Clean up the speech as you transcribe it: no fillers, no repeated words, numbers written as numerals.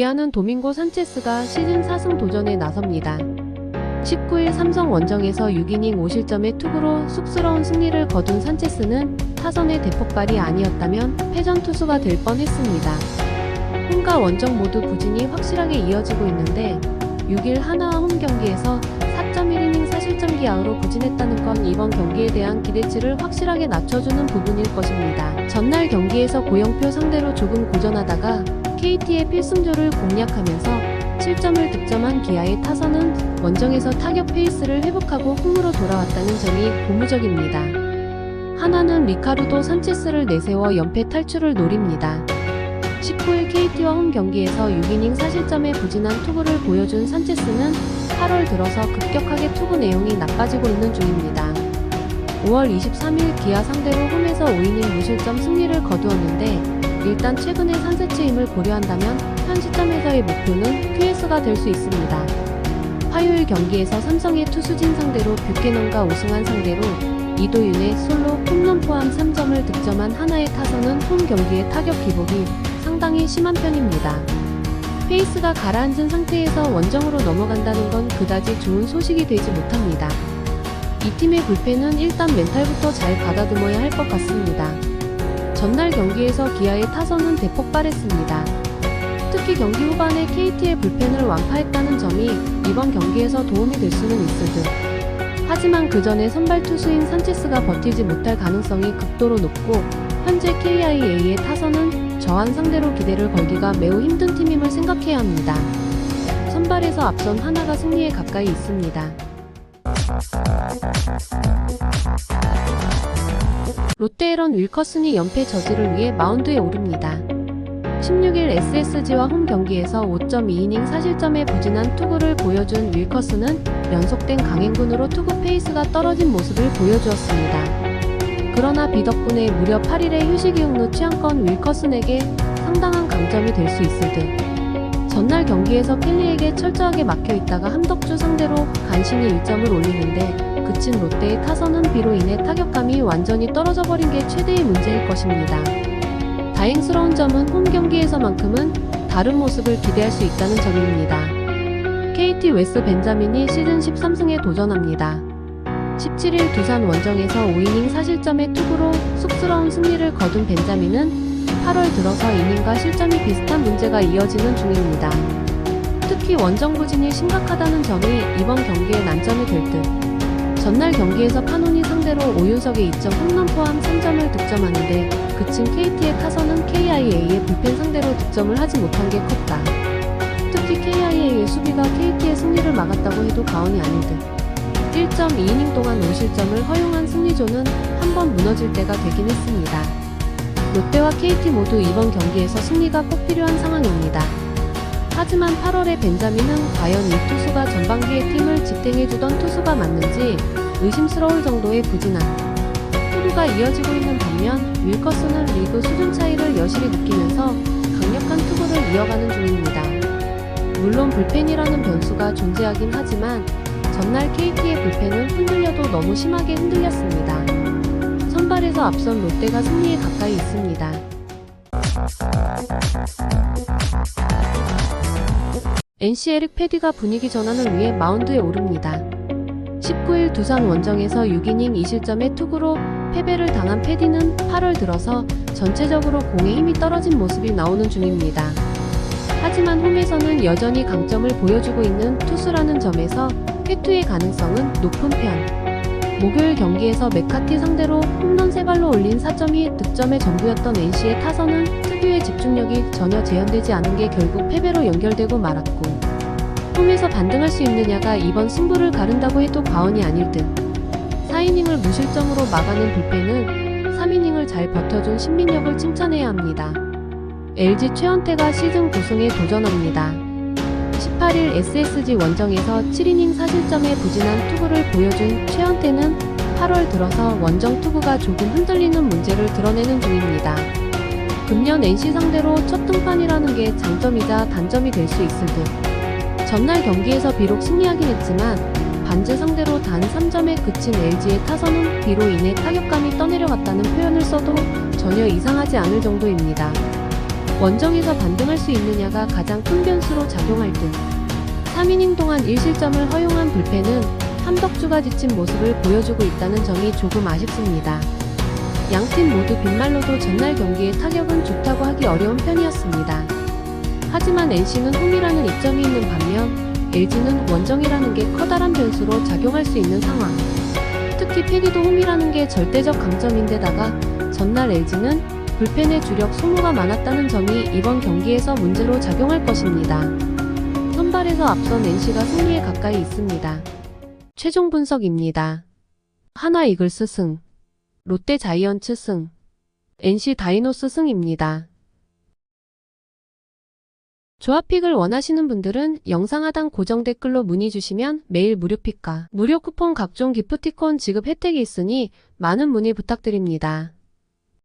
기아는 도밍고 산체스가 시즌 4승 도전에 나섭니다. 19일 삼성 원정에서 6이닝 5실점의 투구로 쑥스러운 승리를 거둔 산체스는 타선의 대폭발이 아니었다면 패전 투수가 될 뻔했습니다. 홈과 원정 모두 부진이 확실하게 이어지고 있는데 6일 하나와 홈 경기에서 4.1이닝 4실점 기아로 부진했다는 건 이번 경기에 대한 기대치를 확실하게 낮춰주는 부분일 것입니다. 전날 경기에서 고영표 상대로 조금 고전하다가 KT의 필승조를 공략하면서 7점을 득점한 기아의 타선은 원정에서 타격 페이스를 회복하고 홈으로 돌아왔다는 점이 고무적입니다. 하나는 리카르도 산체스를 내세워 연패 탈출을 노립니다. 19일 KT와 홈 경기에서 6이닝 4실점의 부진한 투구를 보여준 산체스는 8월 들어서 급격하게 투구 내용이 나빠지고 있는 중입니다. 5월 23일 기아 상대로 홈에서 5이닝 무실점 승리를 거두었는데 일단 최근의 산세치 힘을 고려한다면 현 시점에서의 목표는 QS가 될 수 있습니다. 화요일 경기에서 삼성의 투수진 상대로 뷰캐넌과 오승환 상대로 이도윤의 솔로 홈런 포함 3점을 득점한 하나의 타선은 홈 경기의 타격 기복이 상당히 심한 편입니다. 페이스가 가라앉은 상태에서 원정으로 넘어간다는 건 그다지 좋은 소식이 되지 못합니다. 이 팀의 불펜은 일단 멘탈부터 잘 가다듬어야 할 것 같습니다. 전날 경기에서 기아의 타선은 대폭발했습니다. 특히 경기 후반에 KT의 불펜을 완파했다는 점이 이번 경기에서 도움이 될 수는 있을 듯. 하지만 그 전에 선발 투수인 산체스가 버티지 못할 가능성이 극도로 높고 현재 KIA의 타선은 저한 상대로 기대를 걸기가 매우 힘든 팀임을 생각해야 합니다. 선발에서 앞선 하나가 승리에 가까이 있습니다. 롯데에런 윌커슨이 연패 저지를 위해 마운드에 오릅니다. 16일 SSG와 홈 경기에서 5.2이닝 4실점의 부진한 투구를 보여준 윌커슨은 연속된 강행군으로 투구 페이스가 떨어진 모습을 보여주었습니다. 그러나 비 덕분에 무려 8일의 휴식 이후 후 취한건 윌커슨에게 상당한 강점이 될 수 있을 듯. 전날 경기에서 켈리에게 철저하게 막혀있다가 함덕주 상대로 간신히 1점을 올리는데 그친 롯데의 타선은 비로 인해 타격감이 완전히 떨어져버린 게 최대의 문제일 것입니다. 다행스러운 점은 홈 경기에서만큼은 다른 모습을 기대할 수 있다는 점입니다. KT 웨스 벤자민이 시즌 13승에 도전합니다. 17일 두산 원정에서 5이닝 4실점의 투구로 쑥스러운 승리를 거둔 벤자민은 8월 들어서 이닝과 실점이 비슷한 문제가 이어지는 중입니다. 특히 원정 부진이 심각하다는 점이 이번 경기의 난점이 될 듯. 전날 경기에서 파논이 상대로 5윤석의 2점 홈런 포함 3점을 득점하는데 그친 KT의 타선은 KIA의 불펜 상대로 득점을 하지 못한 게 컸다. 특히 KIA의 수비가 KT의 승리를 막았다고 해도 과언이 아닐 듯. 1.2이닝 동안 5실점을 허용한 승리조는 한번 무너질 때가 되긴 했습니다. 롯데와 KT 모두 이번 경기에서 승리가 꼭 필요한 상황입니다. 하지만 8월에 벤자민은 과연 이 투수가 전반기에 팀을 지탱해주던 투수가 맞는지 의심스러울 정도의 부진한 투구가 이어지고 있는 반면 윌커슨은 리그 수준 차이를 여실히 느끼면서 강력한 투구를 이어가는 중입니다. 물론 불펜이라는 변수가 존재하긴 하지만 전날 KT의 불펜은 흔들려도 너무 심하게 흔들렸습니다. 선발에서 앞선 롯데가 승리에 가까이 있습니다. NC 에릭 패디가 분위기 전환을 위해 마운드에 오릅니다. 19일 두산 원정에서 6이닝 2실점의 투구로 패배를 당한 패디는 8월 들어서 전체적으로 공에 힘이 떨어진 모습이 나오는 중입니다. 하지만 홈에서는 여전히 강점을 보여주고 있는 투수라는 점에서 회투의 가능성은 높은 편. 목요일 경기에서 메카티 상대로 홈런 3발로 올린 4점이 득점의 전부였던 NC의 타선은 특유의 집중력이 전혀 재현되지 않은 게 결국 패배로 연결되고 말았고 홈에서 반등할 수 있느냐가 이번 승부를 가른다고 해도 과언이 아닐 듯. 4이닝을 무실점으로 막아낸 불펜은 3이닝을 잘 버텨준 신민혁을 칭찬해야 합니다. LG 최원태가 시즌 9승에 도전합니다. 18일 SSG 원정에서 7이닝 4실점의 부진한 투구를 보여준 최원태는 8월 들어서 원정 투구가 조금 흔들리는 문제를 드러내는 중입니다. 금년 NC 상대로 첫 등판이라는 게 장점이자 단점이 될 수 있을 듯. 전날 경기에서 비록 승리하긴 했지만 반즈 상대로 단 3점에 그친 LG의 타선은 비로 인해 타격감이 떠내려갔다는 표현을 써도 전혀 이상하지 않을 정도입니다. 원정에서 반등할 수 있느냐가 가장 큰 변수로 작용할 듯. 3이닝 동안 1실점을 허용한 불펜은 함덕주가 지친 모습을 보여주고 있다는 점이 조금 아쉽습니다. 양팀 모두 빈말로도 전날 경기의 타격은 좋다고 하기 어려운 편이었습니다. 하지만 NC는 홈이라는 이점이 있는 반면 LG는 원정이라는 게 커다란 변수로 작용할 수 있는 상황. 특히 패디도 홈이라는 게 절대적 강점인데다가 전날 LG는 불펜의 주력 소모가 많았다는 점이 이번 경기에서 문제로 작용할 것입니다. 선발에서 앞선 NC가 승리에 가까이 있습니다. 최종 분석입니다. 하나 이글스 승, 롯데 자이언츠 승, NC 다이노스 승입니다. 조합픽을 원하시는 분들은 영상 하단 고정 댓글로 문의 주시면 매일 무료 픽과 무료 쿠폰 각종 기프티콘 지급 혜택이 있으니 많은 문의 부탁드립니다.